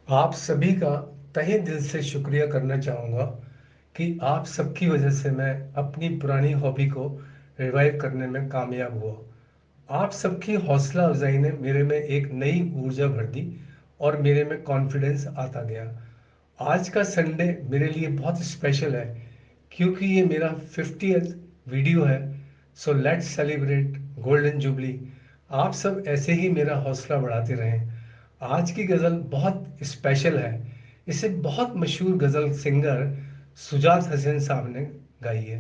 आप सभी का तहे दिल से शुक्रिया करना चाहूँगा कि आप सबकी वजह से मैं अपनी पुरानी हॉबी को रिवाइव करने में कामयाब हुआ। आप सबकी हौसला अफजाई ने मेरे में एक नई ऊर्जा भर दी और मेरे में कॉन्फिडेंस आता गया। आज का संडे मेरे लिए बहुत स्पेशल है क्योंकि ये मेरा 50th वीडियो है। So let's celebrate golden jubilee. आप सब ऐसे ही मेरा हौसला बढ़ाते रहें। आज की गज़ल बहुत स्पेशल है। इसे बहुत मशहूर गज़ल सिंगर सुजात हसन साहब ने गाई है।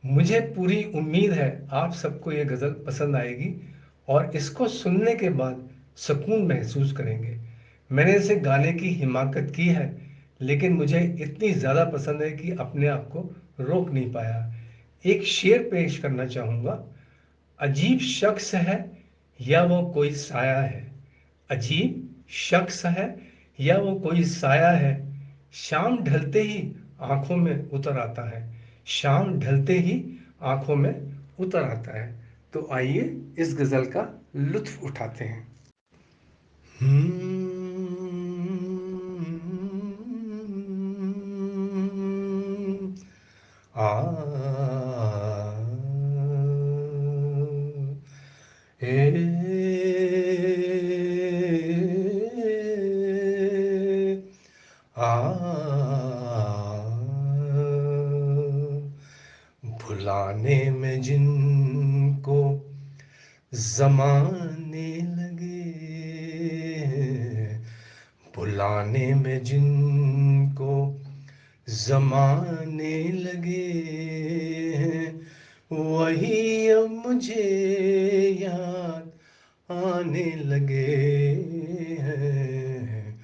मुझे पूरी उम्मीद है आप सबको ये गज़ल पसंद आएगी और इसको सुनने के बाद सुकून महसूस करेंगे। मैंने इसे गाने की हिमाकत की है, लेकिन मुझे इतनी ज़्यादा पसंद है कि अपने आप को रोक नहीं पाया। एक शेर पेश करना चाहूँगा। अजीब शख्स है या वो कोई साया है। अजीब शख्स है या वो कोई साया है। शाम ढलते ही आंखों में उतर आता है। शाम ढलते ही आंखों में उतर आता है। तो आइए इस गजल का लुत्फ उठाते हैं। ए आ भुलाने में जिनको जमाने लगे, भुलाने में जिनको जमाने लगे, वही अब मुझे याद आने लगे हैं।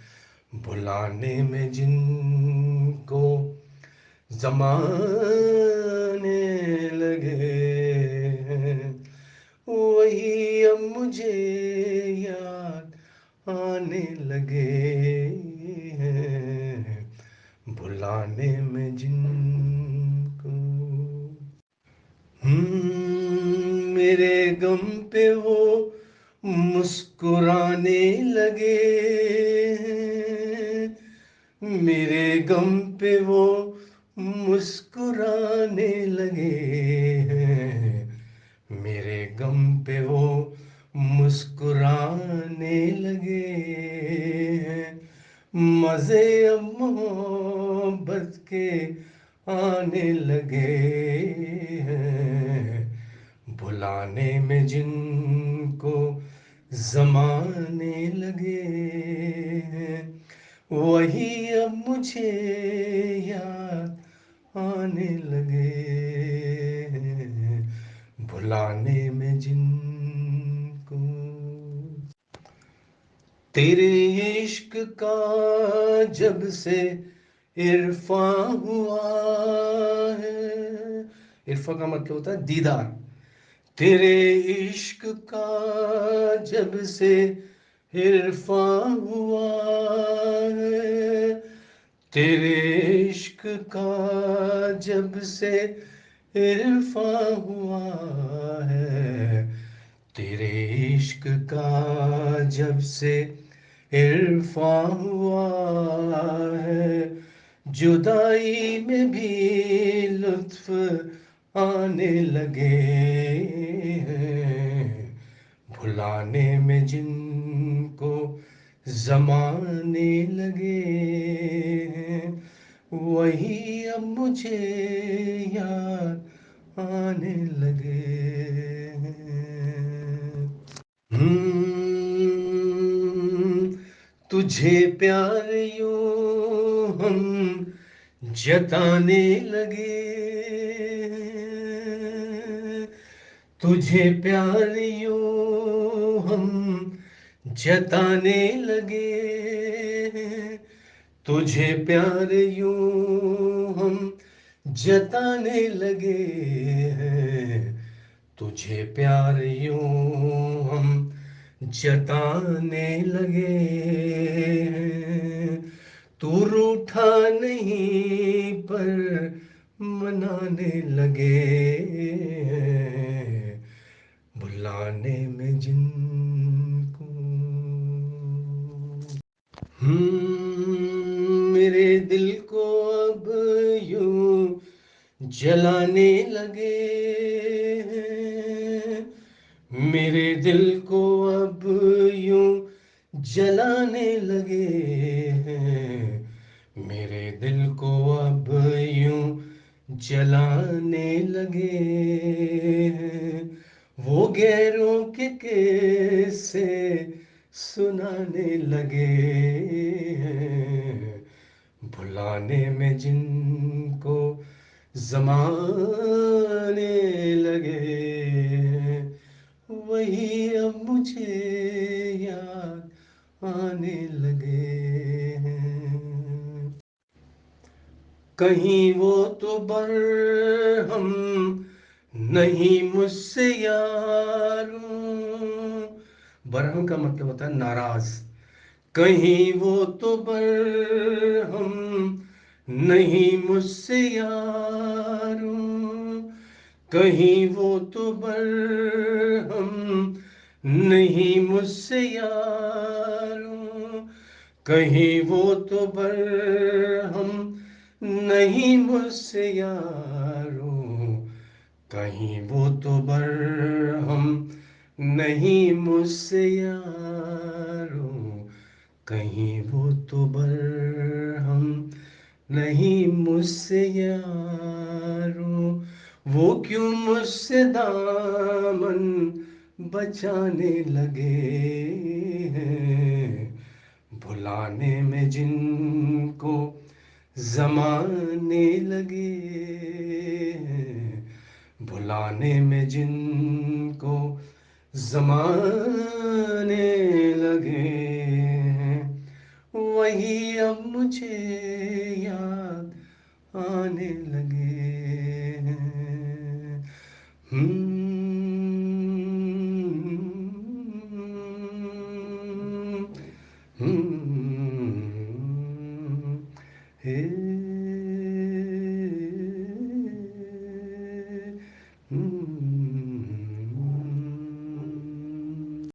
भुलाने में जिनको जमाने लगे हैं, वही अब मुझे याद आने लगे हैं। भुलाने में जिनको मेरे गम पे वो मुस्कुराने लगे हैं। मेरे गम पे वो मुस्कुराने लगे हैं। मेरे गम पे वो मुस्कुराने लगे हैं। मज़े अब मोहब्बत के आने लगे हैं। भुलाने में जिनको जमाने लगे हैं, वही अब मुझे याद आने लगे हैं। भुलाने में जिनको तेरे इश्क का जब से इरफा हुआ है। इरफा का मतलब होता है दीदार। तेरे इश्क का जब से इरफा हुआ है। तेरे इश्क का जब से इरफा हुआ है। तेरे इश्क का जब से इरफा हुआ है, जुदाई में भी लुत्फ आने लगे हैं। भुलाने में जिनको जमाने लगे हैं, वही अब मुझे याद आने लगे हैं। तुझे प्यार यूं हम जताने लगे। तुझे प्यार यूं हम जताने लगे। तुझे प्यार यूं हम जताने लगे हैं। तुझे प्यार यूं हम जताने लगे हैं। तू रूठा नहीं पर मनाने लगे हैं। भुलाने में जिनको मेरे दिल को अब यूं जलाने लगे हैं, मेरे दिल को अब यूं जलाने लगे हैं, मेरे दिल को अब यूं जलाने लगे हैं। वो गैरों के किस्से सुनाने लगे हैं, भुलाने में जिनको जमाने लगे हैं, वही अब मुझे याद आने लगे हैं। कहीं वो तो बरहम नहीं मुझसे यारों, बरहम का मतलब होता है नाराज। कहीं वो तो बरहम नहीं मुझसे यारों, कहीं वो तो बरहम नहीं मुझसे यारों, कहीं वो तो बरहम नहीं मुझसे यारों, कहीं वो तो बरहम नहीं मुझसे यारों, कहीं वो तो बरहम नहीं मुझसे यारों। वो क्यों मुझसे दामन बचाने लगे हैं, भुलाने में जिनको जमाने लगे हैं, भुलाने में जिनको जमाने लगे हैं, वही अब मुझे याद आने लगे हैं।